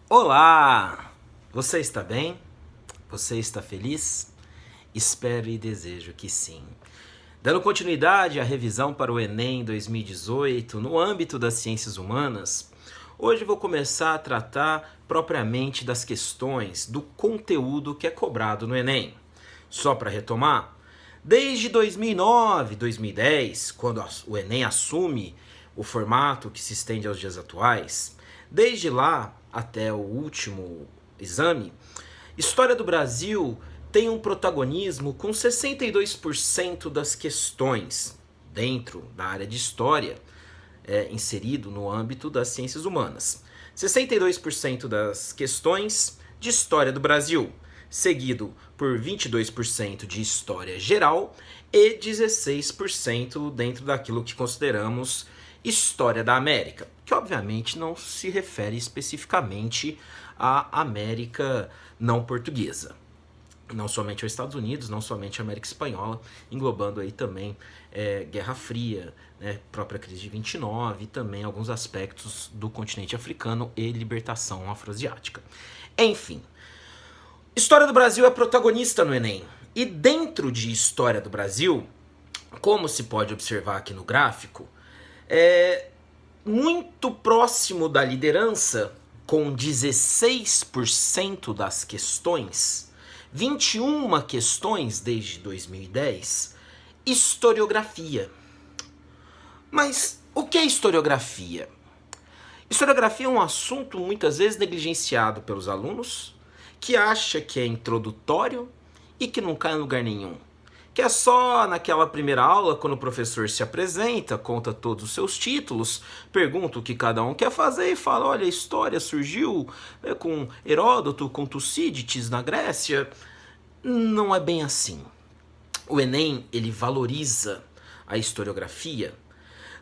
Olá! Você está bem? Você está feliz? Espero e desejo que sim. Dando continuidade à revisão para o Enem 2018 no âmbito das ciências humanas, hoje vou começar a tratar propriamente das questões do conteúdo que é cobrado no Enem. Só para retomar, desde 2009, 2010, quando o Enem assume o formato que se estende aos dias atuais, desde lá até o último exame, História do Brasil tem um protagonismo com 62% das questões dentro da área de História, inserido no âmbito das ciências humanas. 62% das questões de História do Brasil, seguido por 22% de História Geral e 16% dentro daquilo que consideramos História da América, que obviamente não se refere especificamente à América não portuguesa. Não somente aos Estados Unidos, não somente à América Espanhola, englobando aí também Guerra Fria, própria crise de 29 e também alguns aspectos do continente africano e libertação afroasiática. Enfim, História do Brasil é protagonista no Enem. E dentro de História do Brasil, como se pode observar aqui no gráfico, muito próximo da liderança, com 16% das questões, 21 questões desde 2010, historiografia. Mas o que é historiografia? Historiografia é um assunto muitas vezes negligenciado pelos alunos, que acha que é introdutório e que não cai em lugar nenhum. Que é só naquela primeira aula, quando o professor se apresenta, conta todos os seus títulos, pergunta o que cada um quer fazer e fala, olha, a história surgiu com Heródoto, com Tucídides na Grécia. Não é bem assim. O Enem, ele valoriza a historiografia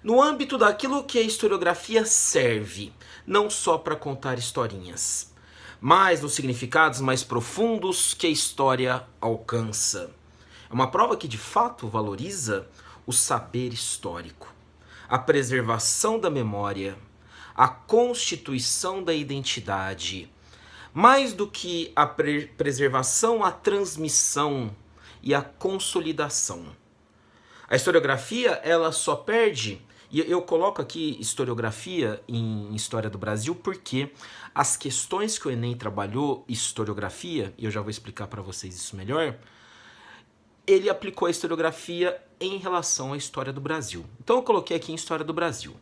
no âmbito daquilo que a historiografia serve, não só para contar historinhas, mas nos significados mais profundos que a história alcança. É uma prova que de fato valoriza o saber histórico, a preservação da memória, a constituição da identidade, mais do que a preservação, a transmissão e a consolidação. A historiografia, ela só perde, e eu coloco aqui historiografia em História do Brasil porque as questões que o Enem trabalhou, historiografia, e eu já vou explicar para vocês isso melhor, ele aplicou a historiografia em relação à história do Brasil. Então eu coloquei aqui em História do Brasil.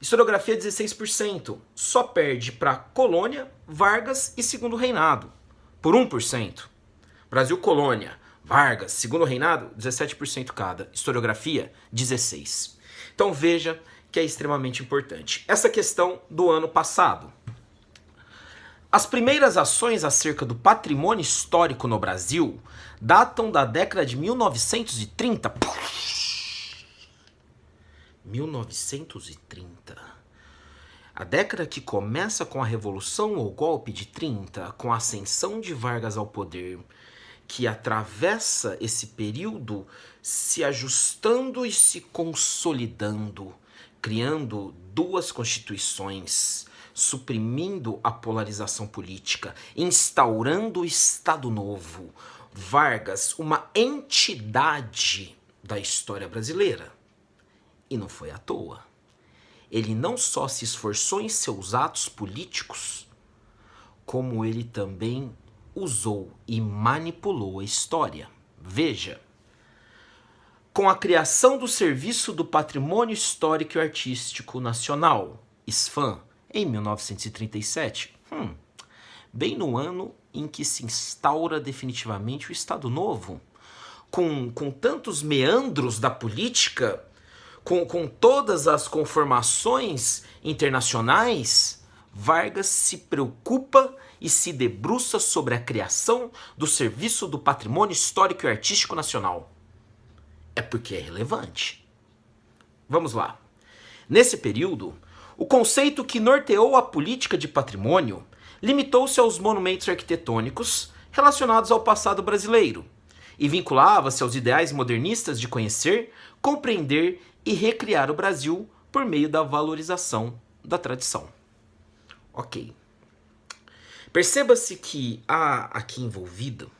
Historiografia 16%, só perde para Colônia, Vargas e Segundo Reinado, por 1%. Brasil Colônia, Vargas, Segundo Reinado, 17% cada. Historiografia, 16%. Então veja que é extremamente importante. Essa questão do ano passado. As primeiras ações acerca do patrimônio histórico no Brasil datam da década de 1930. 1930. A década que começa com a Revolução ou Golpe de 30, com a ascensão de Vargas ao poder, que atravessa esse período se ajustando e se consolidando, criando duas constituições, suprimindo a polarização política, instaurando o Estado Novo. Vargas, uma entidade da história brasileira. E não foi à toa. Ele não só se esforçou em seus atos políticos, como ele também usou e manipulou a história. Veja, com a criação do Serviço do Patrimônio Histórico e Artístico Nacional, SFAM, em 1937, bem no ano em que se instaura definitivamente o Estado Novo, com tantos meandros da política, com todas as conformações internacionais, Vargas se preocupa e se debruça sobre a criação do Serviço do Patrimônio Histórico e Artístico Nacional. É porque é relevante. Vamos lá. Nesse período, o conceito que norteou a política de patrimônio limitou-se aos monumentos arquitetônicos relacionados ao passado brasileiro e vinculava-se aos ideais modernistas de conhecer, compreender e recriar o Brasil por meio da valorização da tradição. Ok. Perceba-se que há aqui envolvido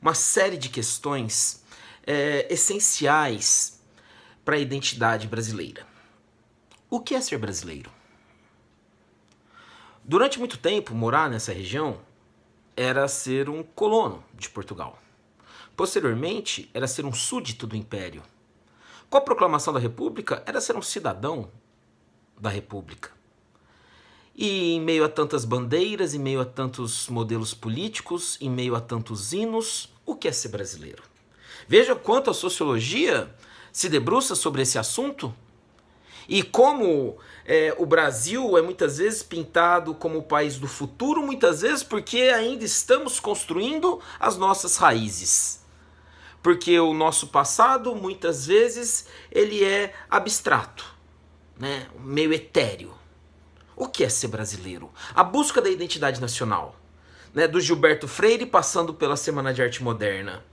uma série de questões essenciais para a identidade brasileira. O que é ser brasileiro? Durante muito tempo, morar nessa região era ser um colono de Portugal. Posteriormente, era ser um súdito do Império. Com a proclamação da República, era ser um cidadão da República. E em meio a tantas bandeiras, em meio a tantos modelos políticos, em meio a tantos hinos, o que é ser brasileiro? Veja quanto a sociologia se debruça sobre esse assunto e como o Brasil é muitas vezes pintado como o país do futuro, muitas vezes porque ainda estamos construindo as nossas raízes. Porque o nosso passado, muitas vezes, ele é abstrato, né? Meio etéreo. O que é ser brasileiro? A busca da identidade nacional, né? Do Gilberto Freire, passando pela Semana de Arte Moderna.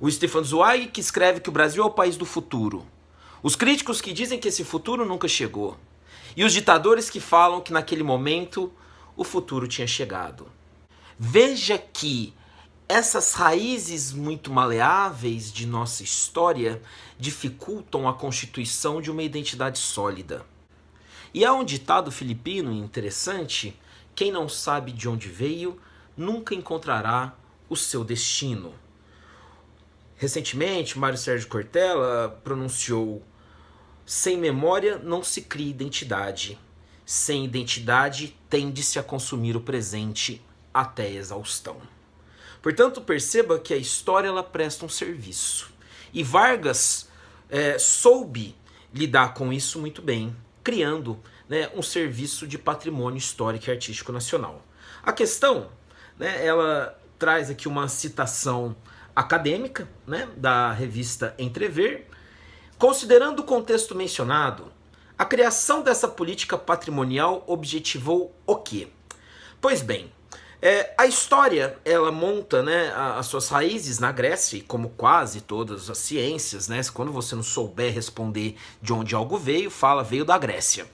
O Stefan Zweig, que escreve que o Brasil é o país do futuro. Os críticos que dizem que esse futuro nunca chegou. E os ditadores que falam que naquele momento o futuro tinha chegado. Veja que essas raízes muito maleáveis de nossa história dificultam a constituição de uma identidade sólida. E há um ditado filipino interessante: quem não sabe de onde veio, nunca encontrará o seu destino. Recentemente, Mário Sérgio Cortella pronunciou: sem memória não se cria identidade. Sem identidade tende-se a consumir o presente até a exaustão. Portanto, perceba que a história ela presta um serviço. E Vargas soube lidar com isso muito bem, criando, né, um serviço de patrimônio histórico e artístico nacional. A questão, né, ela traz aqui uma citação acadêmica, né, da revista Entrever. Considerando o contexto mencionado, a criação dessa política patrimonial objetivou o quê? Pois bem, a história ela monta, né, as suas raízes na Grécia, e como quase todas as ciências, né, quando você não souber responder de onde algo veio, veio da Grécia.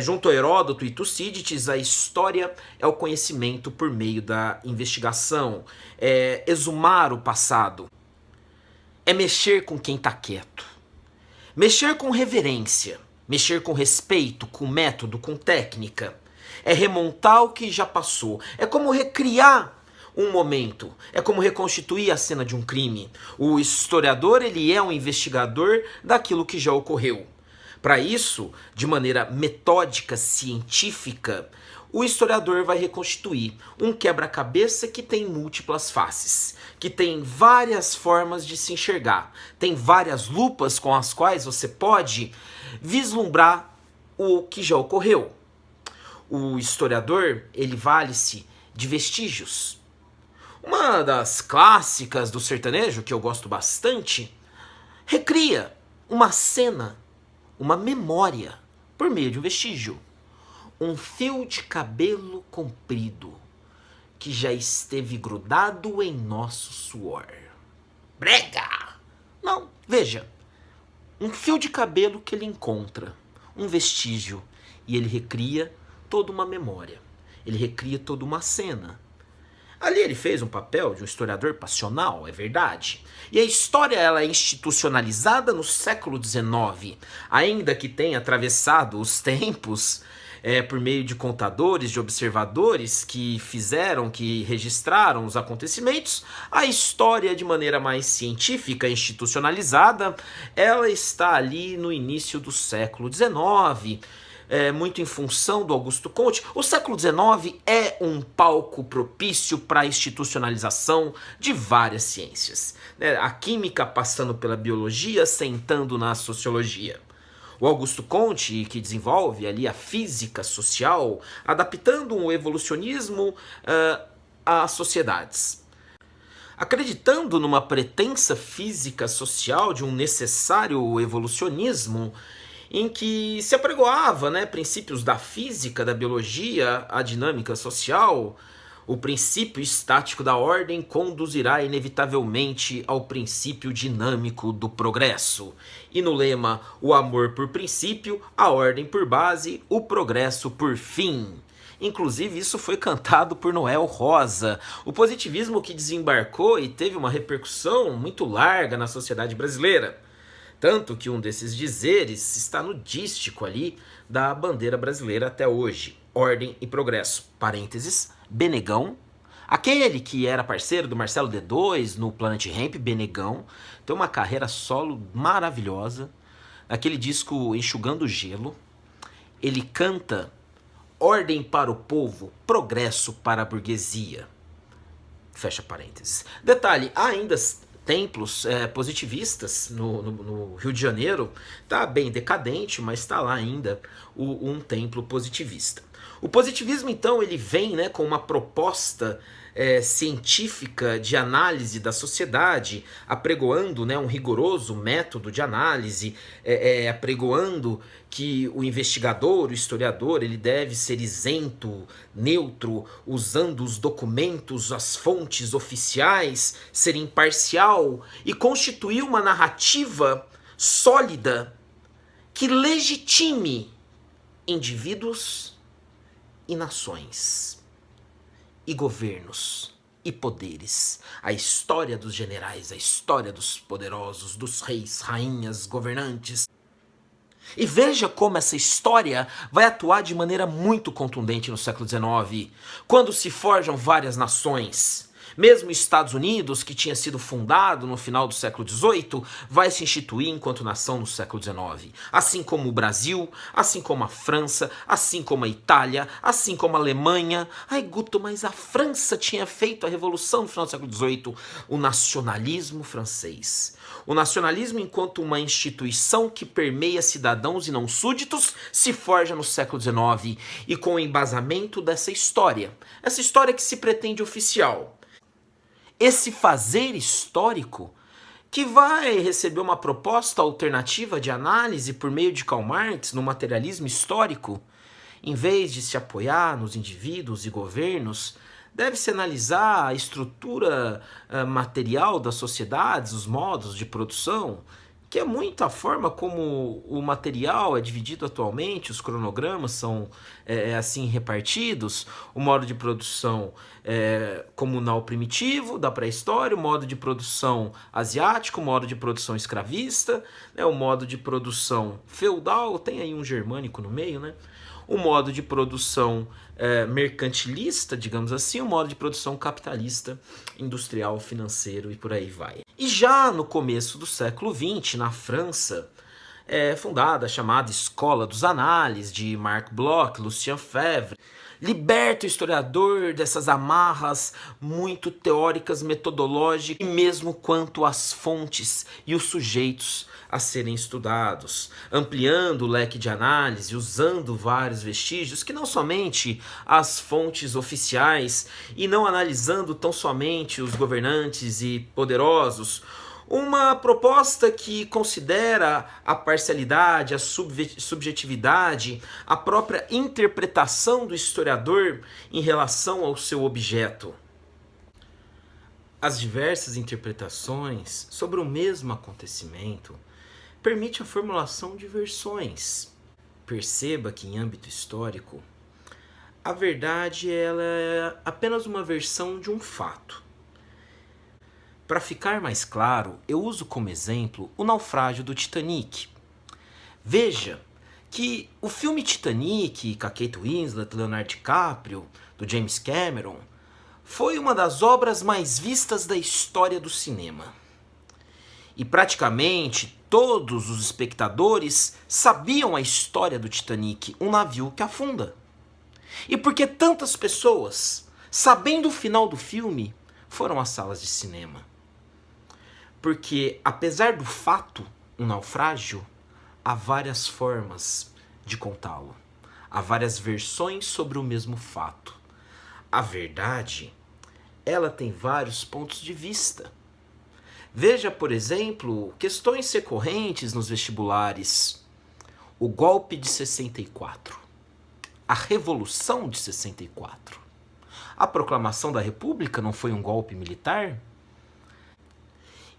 Junto a Heródoto e Tucídides, a história é o conhecimento por meio da investigação, exumar o passado, é mexer com quem está quieto. Mexer com reverência, mexer com respeito, com método, com técnica. É remontar o que já passou. É como recriar um momento. É como reconstituir a cena de um crime. O historiador, ele é um investigador daquilo que já ocorreu. Para isso, de maneira metódica, científica, o historiador vai reconstituir um quebra-cabeça que tem múltiplas faces, que tem várias formas de se enxergar, tem várias lupas com as quais você pode vislumbrar o que já ocorreu. O historiador, ele vale-se de vestígios. Uma das clássicas do sertanejo, que eu gosto bastante, recria uma cena, uma memória, por meio de um vestígio. Um fio de cabelo comprido que já esteve grudado em nosso suor. Brega! Não, veja. Um fio de cabelo que ele encontra, um vestígio, e ele recria toda uma memória. Ele recria toda uma cena. Ali ele fez um papel de um historiador passional, é verdade. E a história ela é institucionalizada no século XIX, ainda que tenha atravessado os tempos por meio de contadores, de observadores que registraram os acontecimentos. A história, de maneira mais científica, institucionalizada, ela está ali no início do século XIX, muito em função do Augusto Comte. O século XIX é um palco propício para a institucionalização de várias ciências, né? A química passando pela biologia, sentando na sociologia. O Augusto Comte, que desenvolve ali a física social, adaptando o evolucionismo às sociedades. Acreditando numa pretensa física social, de um necessário evolucionismo, em que se apregoava, né, princípios da física, da biologia, a dinâmica social. O princípio estático da ordem conduzirá inevitavelmente ao princípio dinâmico do progresso. E no lema, o amor por princípio, a ordem por base, o progresso por fim. Inclusive, isso foi cantado por Noel Rosa. O positivismo que desembarcou e teve uma repercussão muito larga na sociedade brasileira. Tanto que um desses dizeres está no dístico ali da bandeira brasileira até hoje. Ordem e progresso. Parênteses, Benegão. Aquele que era parceiro do Marcelo D2 no Planet Hemp, Benegão, tem uma carreira solo maravilhosa. Naquele disco Enxugando Gelo, ele canta ordem para o povo, progresso para a burguesia. Fecha parênteses. Detalhe, há ainda templos positivistas no Rio de Janeiro. Está bem decadente, mas está lá ainda um templo positivista. O positivismo, então, ele vem, né, com uma proposta científica de análise da sociedade, apregoando, né, um rigoroso método de análise, apregoando que o investigador, o historiador, ele deve ser isento, neutro, usando os documentos, as fontes oficiais, ser imparcial e constituir uma narrativa sólida que legitime indivíduos e nações, e governos, e poderes, a história dos generais, a história dos poderosos, dos reis, rainhas, governantes. E veja como essa história vai atuar de maneira muito contundente no século XIX, quando se forjam várias nações. Mesmo os Estados Unidos, que tinha sido fundado no final do século XVIII, vai se instituir enquanto nação no século XIX. Assim como o Brasil, assim como a França, assim como a Itália, assim como a Alemanha. Ai, Guto, mas a França tinha feito a revolução no final do século XVIII. O nacionalismo francês. O nacionalismo, enquanto uma instituição que permeia cidadãos e não súditos, se forja no século XIX e com o embasamento dessa história. Essa história que se pretende oficial. Esse fazer histórico que vai receber uma proposta alternativa de análise por meio de Karl Marx no materialismo histórico, em vez de se apoiar nos indivíduos e governos, deve-se analisar a estrutura material das sociedades, os modos de produção, que é muito a forma como o material é dividido atualmente, os cronogramas são assim repartidos, o modo de produção comunal primitivo da pré-história, o modo de produção asiático, o modo de produção escravista, né, o modo de produção feudal, tem aí um germânico no meio, né? O modo de produção mercantilista, digamos assim, o modo de produção capitalista, industrial, financeiro e por aí vai. E já no começo do século XX, na França, fundada a chamada Escola dos Análises, de Marc Bloch, Lucien Febvre, liberta o historiador dessas amarras muito teóricas, metodológicas, e mesmo quanto às fontes e os sujeitos a serem estudados, ampliando o leque de análise, usando vários vestígios, que não somente as fontes oficiais, e não analisando tão somente os governantes e poderosos. Uma proposta que considera a parcialidade, a subjetividade, a própria interpretação do historiador em relação ao seu objeto. As diversas interpretações sobre o mesmo acontecimento permite a formulação de versões. Perceba que em âmbito histórico, a verdade ela é apenas uma versão de um fato. Para ficar mais claro, eu uso como exemplo o naufrágio do Titanic. Veja que o filme Titanic, com a Kate Winslet, Leonardo DiCaprio, do James Cameron, foi uma das obras mais vistas da história do cinema. E praticamente todos os espectadores sabiam a história do Titanic, um navio que afunda. E por que tantas pessoas, sabendo o final do filme, foram às salas de cinema? Porque, apesar do fato, um naufrágio, há várias formas de contá-lo. Há várias versões sobre o mesmo fato. A verdade, ela tem vários pontos de vista. Veja, por exemplo, questões recorrentes nos vestibulares. O golpe de 64. A Revolução de 64. A proclamação da República não foi um golpe militar?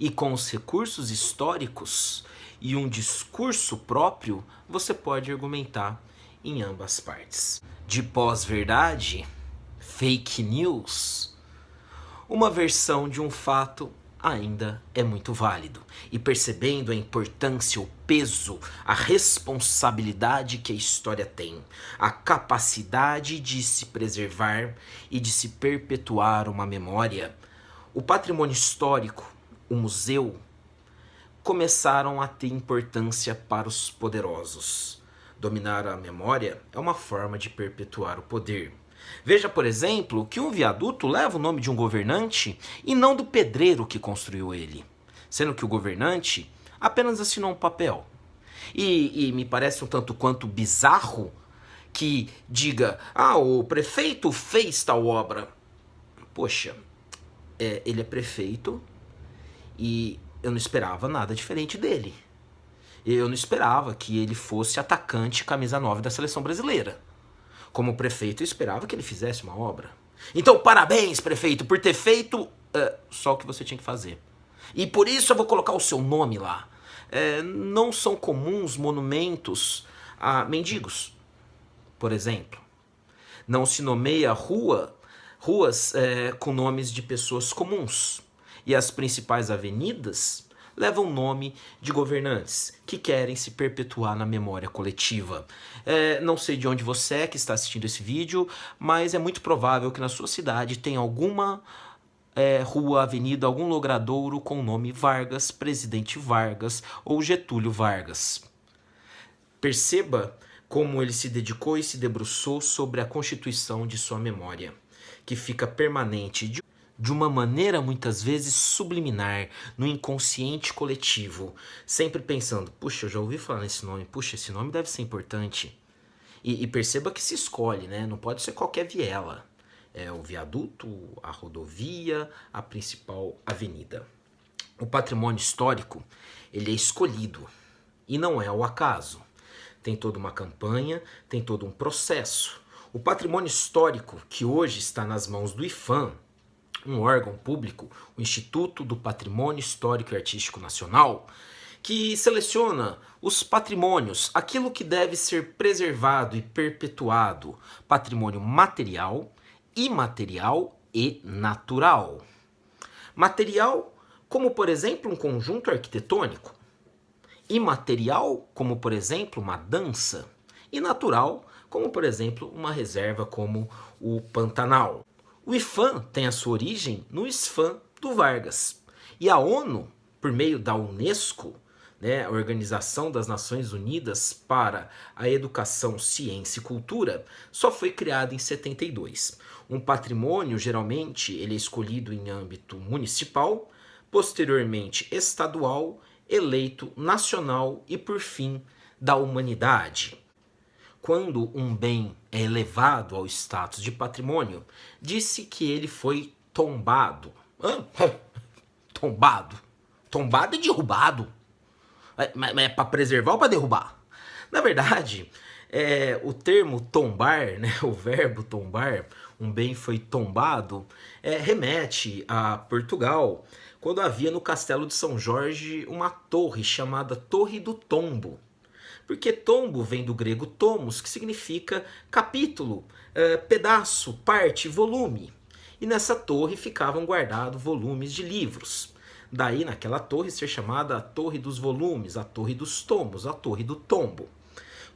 E com os recursos históricos e um discurso próprio, você pode argumentar em ambas partes. De pós-verdade, fake news, uma versão de um fato ainda é muito válido. E percebendo a importância, o peso, a responsabilidade que a história tem, a capacidade de se preservar e de se perpetuar uma memória, o patrimônio histórico, o museu, começaram a ter importância para os poderosos. Dominar a memória é uma forma de perpetuar o poder. Veja, por exemplo, que um viaduto leva o nome de um governante e não do pedreiro que construiu ele, sendo que o governante apenas assinou um papel. E me parece um tanto quanto bizarro que diga, o prefeito fez tal obra. Poxa, ele é prefeito e eu não esperava nada diferente dele. Eu não esperava que ele fosse atacante camisa 9 da seleção brasileira. Como prefeito, eu esperava que ele fizesse uma obra. Então, parabéns, prefeito, por ter feito só o que você tinha que fazer. E por isso eu vou colocar o seu nome lá. Não são comuns monumentos a mendigos, por exemplo. Não se nomeia ruas com nomes de pessoas comuns. E as principais avenidas levam o nome de governantes que querem se perpetuar na memória coletiva. Não sei de onde você é que está assistindo esse vídeo, mas é muito provável que na sua cidade tenha alguma rua, avenida, algum logradouro com o nome Vargas, Presidente Vargas ou Getúlio Vargas. Perceba como ele se dedicou e se debruçou sobre a constituição de sua memória, que fica permanente de uma maneira muitas vezes subliminar no inconsciente coletivo, sempre pensando, puxa, eu já ouvi falar nesse nome, puxa, esse nome deve ser importante. E perceba que se escolhe, né? Não pode ser qualquer viela. É o viaduto, a rodovia, a principal avenida. O patrimônio histórico, ele é escolhido e não é ao acaso. Tem toda uma campanha, tem todo um processo. O patrimônio histórico, que hoje está nas mãos do IPHAN, um órgão público, o Instituto do Patrimônio Histórico e Artístico Nacional, que seleciona os patrimônios, aquilo que deve ser preservado e perpetuado, patrimônio material, imaterial e natural. Material, como por exemplo um conjunto arquitetônico, imaterial, como por exemplo uma dança, e natural, como por exemplo uma reserva como o Pantanal. O IPHAN tem a sua origem no SFAM do Vargas. E a ONU, por meio da Unesco, a Organização das Nações Unidas para a Educação, Ciência e Cultura, só foi criada em 72. Um patrimônio, geralmente, ele é escolhido em âmbito municipal, posteriormente estadual, eleito nacional e, por fim, da humanidade. Quando um bem é elevado ao status de patrimônio, disse que ele foi tombado. Tombado? Tombado é derrubado. Mas é para preservar ou para derrubar? Na verdade, o termo tombar, o verbo tombar, um bem foi tombado, remete a Portugal, quando havia no Castelo de São Jorge uma torre chamada Torre do Tombo. Porque tombo vem do grego tomos, que significa capítulo, pedaço, parte, volume. E nessa torre ficavam guardados volumes de livros. Daí, naquela torre, ser chamada a Torre dos Volumes, a Torre dos Tomos, a Torre do Tombo.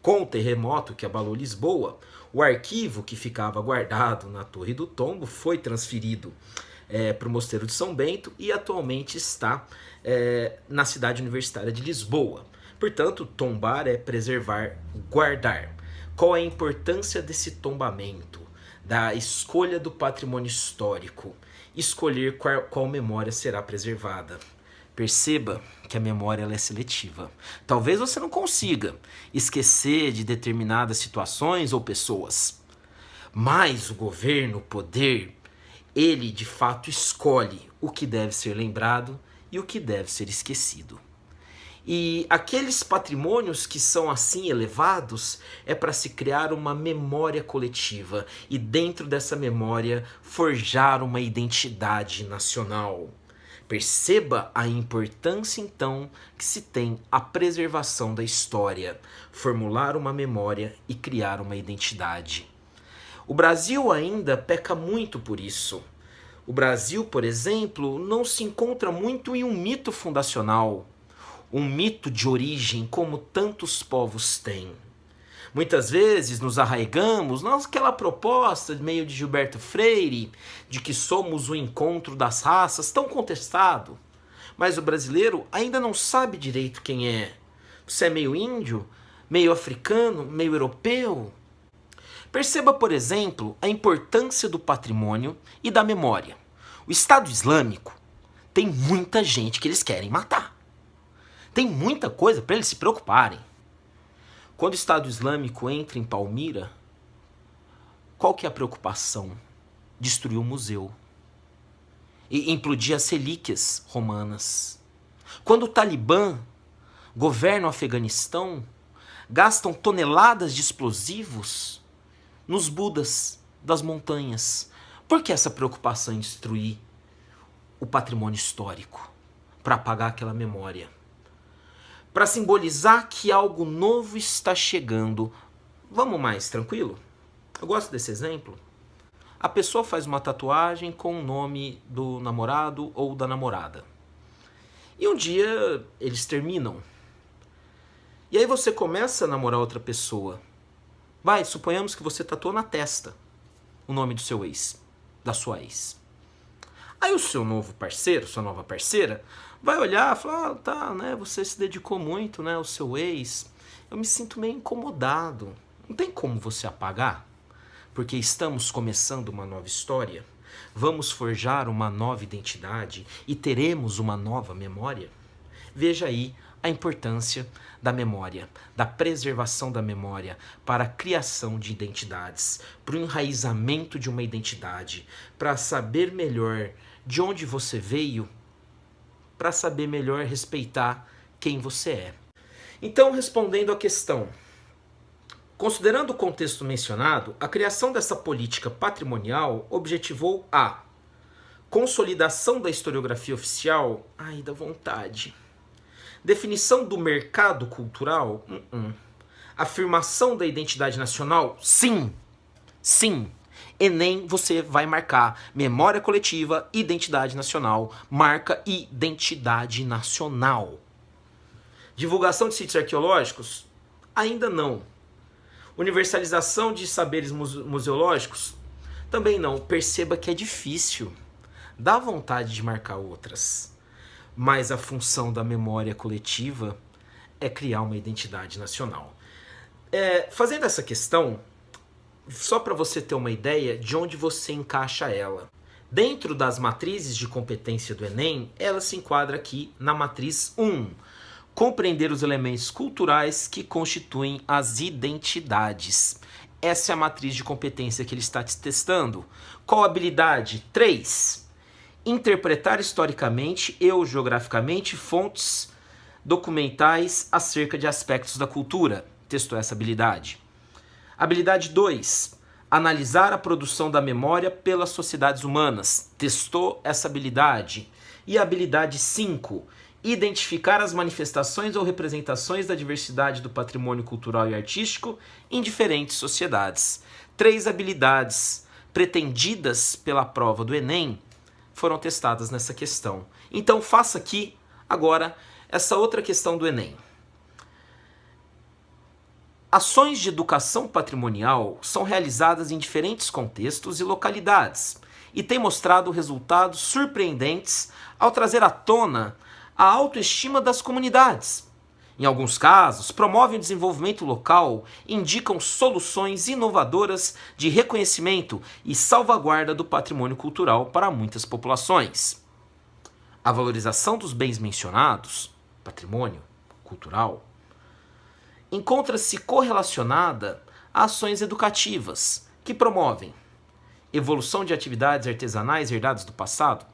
Com o terremoto que abalou Lisboa, o arquivo que ficava guardado na Torre do Tombo foi transferido para o Mosteiro de São Bento e atualmente está na cidade universitária de Lisboa. Portanto, tombar é preservar, guardar. Qual é a importância desse tombamento, da escolha do patrimônio histórico? Escolher qual memória será preservada. Perceba que a memória ela é seletiva. Talvez você não consiga esquecer de determinadas situações ou pessoas, mas o governo, o poder, ele de fato escolhe o que deve ser lembrado e o que deve ser esquecido. E aqueles patrimônios que são assim elevados é para se criar uma memória coletiva e dentro dessa memória forjar uma identidade nacional. Perceba a importância, então, que se tem a preservação da história, formular uma memória e criar uma identidade. O Brasil ainda peca muito por isso. O Brasil, por exemplo, não se encontra muito em um mito fundacional, um mito de origem como tantos povos têm. Muitas vezes nos arraigamos naquela proposta meio de Gilberto Freire, de que somos o encontro das raças, tão contestado. Mas o brasileiro ainda não sabe direito quem é. Você é meio índio, meio africano, meio europeu? Perceba, por exemplo, a importância do patrimônio e da memória. O Estado Islâmico tem muita gente que eles querem matar. Tem muita coisa para eles se preocuparem. Quando o Estado Islâmico entra em Palmira, qual que é a preocupação? Destruir o museu e implodir as relíquias romanas. Quando o Talibã governa o Afeganistão, gastam toneladas de explosivos nos Budas das montanhas. Por que essa preocupação em destruir o patrimônio histórico? Para apagar aquela memória. Para simbolizar que algo novo está chegando. Vamos mais tranquilo? Eu gosto desse exemplo. A pessoa faz uma tatuagem com o nome do namorado ou da namorada. E um dia eles terminam. E aí você começa a namorar outra pessoa. Suponhamos que você tatuou na testa o nome do seu ex, da sua ex. Aí o seu novo parceiro, sua nova parceira, vai olhar e falar, tá, né, você se dedicou muito, né, ao seu ex. Eu me sinto meio incomodado. Não tem como você apagar? Porque estamos começando uma nova história. Vamos forjar uma nova identidade e teremos uma nova memória? Veja aí a importância da memória, da preservação da memória para a criação de identidades, para o enraizamento de uma identidade, para saber melhor de onde você veio, para saber melhor respeitar quem você é. Então, respondendo à questão, considerando o contexto mencionado, a criação dessa política patrimonial objetivou a consolidação da historiografia oficial, dá vontade. Definição do mercado cultural, afirmação da identidade nacional, sim. Enem, você vai marcar memória coletiva, identidade nacional, marca identidade nacional. Divulgação de sítios arqueológicos? Ainda não. Universalização de saberes museológicos? Também não. Perceba que é difícil. Dá vontade de marcar outras. Mas a função da memória coletiva é criar uma identidade nacional. Fazendo essa questão, só para você ter uma ideia de onde você encaixa ela. Dentro das matrizes de competência do Enem, ela se enquadra aqui na matriz 1. Compreender os elementos culturais que constituem as identidades. Essa é a matriz de competência que ele está te testando. Qual habilidade? 3. Interpretar historicamente e ou geograficamente fontes documentais acerca de aspectos da cultura. Testou essa habilidade. Habilidade 2. Analisar a produção da memória pelas sociedades humanas. Testou essa habilidade. E a habilidade 5. Identificar as manifestações ou representações da diversidade do patrimônio cultural e artístico em diferentes sociedades. 3 habilidades pretendidas pela prova do Enem foram testadas nessa questão. Então faça aqui agora essa outra questão do Enem. Ações de educação patrimonial são realizadas em diferentes contextos e localidades e têm mostrado resultados surpreendentes ao trazer à tona a autoestima das comunidades. Em alguns casos, promovem o desenvolvimento local e indicam soluções inovadoras de reconhecimento e salvaguarda do patrimônio cultural para muitas populações. A valorização dos bens mencionados, patrimônio cultural, encontra-se correlacionada a ações educativas que promovem evolução de atividades artesanais herdadas do passado,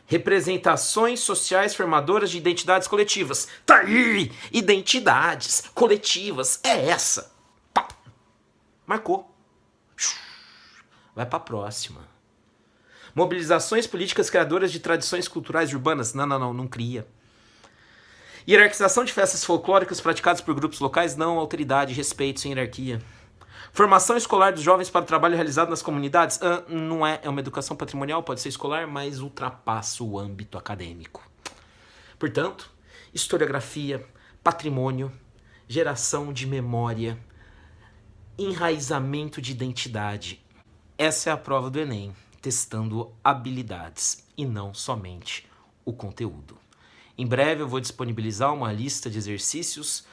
representações sociais formadoras de identidades coletivas. Tá aí! Identidades coletivas. É essa. Pá. Marcou. Vai para a próxima. Mobilizações políticas criadoras de tradições culturais urbanas. Não cria. Hierarquização de festas folclóricas praticadas por grupos locais. Não, autoridade, respeito, sem hierarquia. Formação escolar dos jovens para o trabalho realizado nas comunidades. Não é uma educação patrimonial, pode ser escolar, mas ultrapassa o âmbito acadêmico. Portanto, historiografia, patrimônio, geração de memória, enraizamento de identidade. Essa é a prova do Enem, testando habilidades e não somente o conteúdo. Em breve eu vou disponibilizar uma lista de exercícios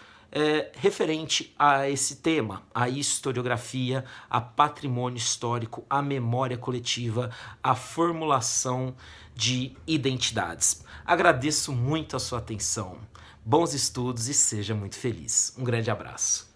referente a esse tema, a historiografia, a patrimônio histórico, a memória coletiva, a formulação de identidades. Agradeço muito a sua atenção. Bons estudos e seja muito feliz. Um grande abraço.